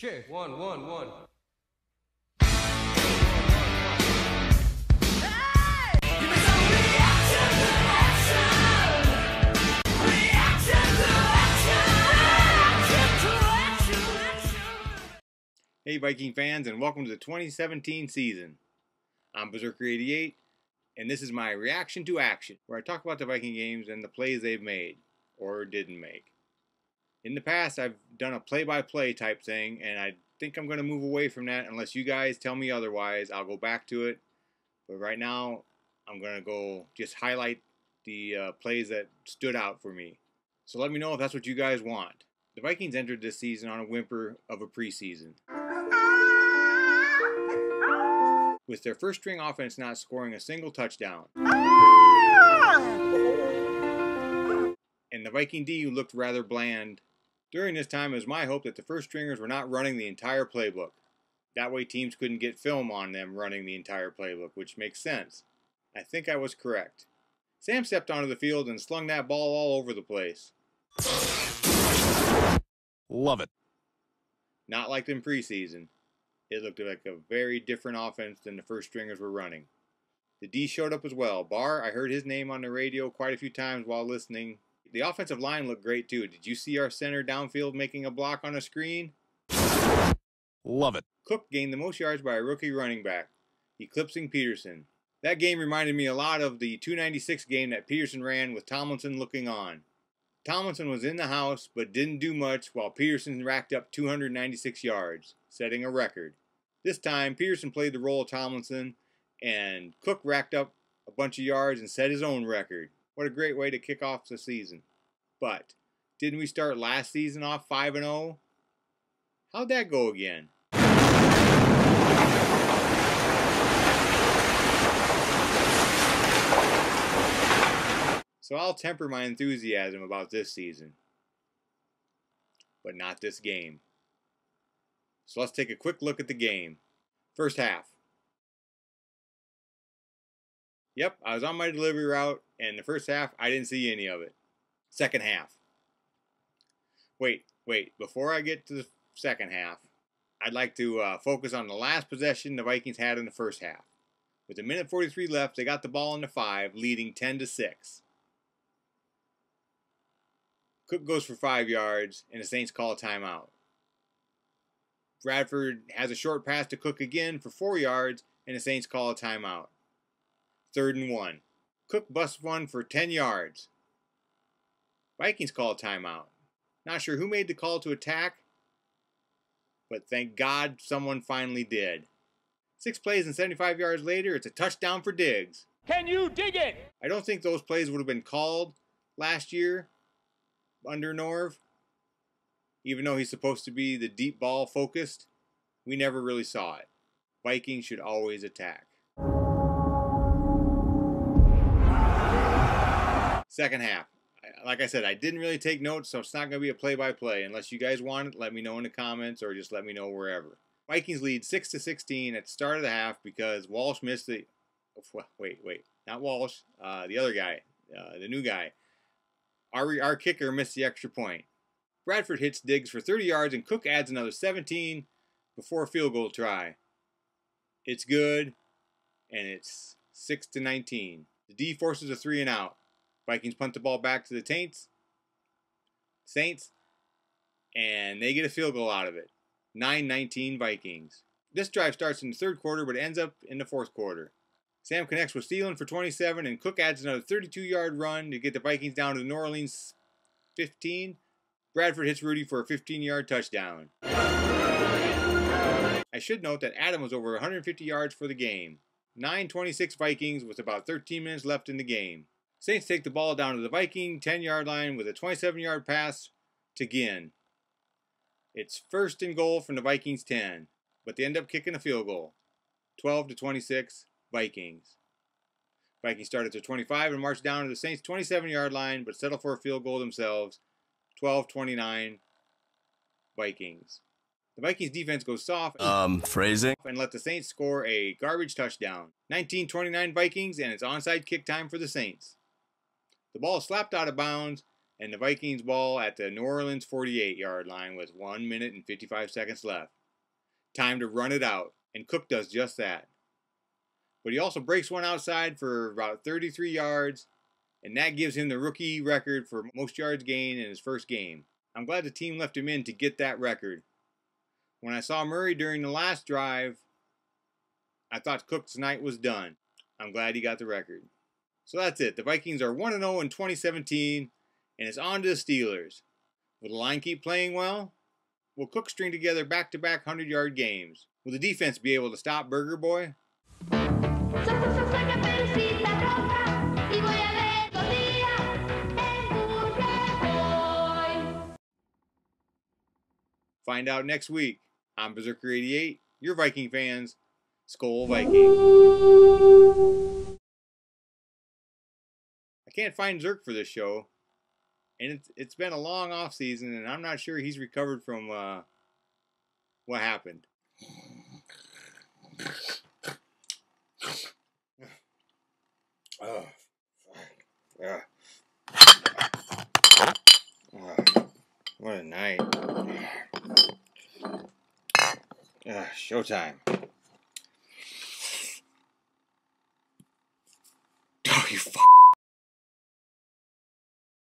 Check. One, one, one. Hey Viking fans, and welcome to the 2017 season. I'm Berserker88, and this is my reaction to action, where I talk about the Viking games and the plays they've made, or didn't make. In the past, I've done a play-by-play type thing, and I think I'm going to move away from that unless you guys tell me otherwise. I'll go back to it, but right now, I'm going to go just highlight the plays that stood out for me. So let me know if that's what you guys want. The Vikings entered this season on a whimper of a preseason, with their first string offense not scoring a single touchdown. And the Viking D looked rather bland. During this time, it was my hope that the first stringers were not running the entire playbook. That way teams couldn't get film on them running the entire playbook, which makes sense. I think I was correct. Sam stepped onto the field and slung that ball all over the place. Love it. Not like in preseason. It looked like a very different offense than the first stringers were running. The D showed up as well. Barr, I heard his name on the radio quite a few times while listening. The offensive line looked great too. Did you see our center downfield making a block on a screen? Love it. Cook gained the most yards by a rookie running back, eclipsing Peterson. That game reminded me a lot of the 296 game that Peterson ran with Tomlinson looking on. Tomlinson was in the house but didn't do much while Peterson racked up 296 yards, setting a record. This time, Peterson played the role of Tomlinson, and Cook racked up a bunch of yards and set his own record. What a great way to kick off the season. But, didn't we start last season off 5-0? How'd that go again? So I'll temper my enthusiasm about this season. But not this game. So let's take a quick look at the game. First half. Yep, I was on my delivery route, and the first half, I didn't see any of it. Second half. Wait, before I get to the second half, I'd like to focus on the last possession the Vikings had in the first half. With a minute 43 left, they got the ball in the 5, leading 10-6. Cook goes for 5 yards, and the Saints call a timeout. Bradford has a short pass to Cook again for 4 yards, and the Saints call a timeout. 3rd and 1. Cook busts one for 10 yards. Vikings call a timeout. Not sure who made the call to attack, but thank God someone finally did. 6 plays and 75 yards later, it's a touchdown for Diggs. Can you dig it? I don't think those plays would have been called last year under Norv. Even though he's supposed to be the deep ball focused, we never really saw it. Vikings should always attack. Second half. Like I said, I didn't really take notes, so it's not going to be a play-by-play. Unless you guys want it, let me know in the comments or just let me know wherever. Vikings lead 6-16 at the start of the half because Walsh missed the... Wait. Not Walsh. The other guy. The new guy. Our kicker missed the extra point. Bradford hits Diggs for 30 yards and Cook adds another 17 before a field goal try. It's good, and it's 6-19. The D forces a 3 and out. Vikings punt the ball back to the Saints, and they get a field goal out of it. 9-19 Vikings. This drive starts in the third quarter, but ends up in the fourth quarter. Sam connects with Thielen for 27, and Cook adds another 32-yard run to get the Vikings down to the New Orleans 15. Bradford hits Rudy for a 15-yard touchdown. I should note that Adam was over 150 yards for the game. 9-26 Vikings with about 13 minutes left in the game. Saints take the ball down to the Viking 10-yard line with a 27-yard pass to Ginn. It's 1st and goal from the Vikings 10, but they end up kicking a field goal. 12-26 Vikings. Vikings start at the 25 and march down to the Saints 27-yard line, but settle for a field goal themselves. 12-29 Vikings. The Vikings defense goes soft Phrasing. and let the Saints score a garbage touchdown. 19-29 Vikings, and it's onside kick time for the Saints. The ball is slapped out of bounds, and the Vikings ball at the New Orleans 48-yard line with 1 minute and 55 seconds left. Time to run it out, and Cook does just that. But he also breaks one outside for about 33 yards, and that gives him the rookie record for most yards gained in his first game. I'm glad the team left him in to get that record. When I saw Murray during the last drive, I thought Cook's night was done. I'm glad he got the record. So that's it. The Vikings are 1-0 in 2017, and it's on to the Steelers. Will the line keep playing well? Will Cook string together back-to-back 100-yard games? Will the defense be able to stop Burger Boy? Find out next week. I'm Berserker88, your Viking fans. Skol Viking. I can't find Zerk for this show, and it's been a long off season, and I'm not sure he's recovered from what happened. Oh, fuck. What a night. Showtime. Oh, you fuck.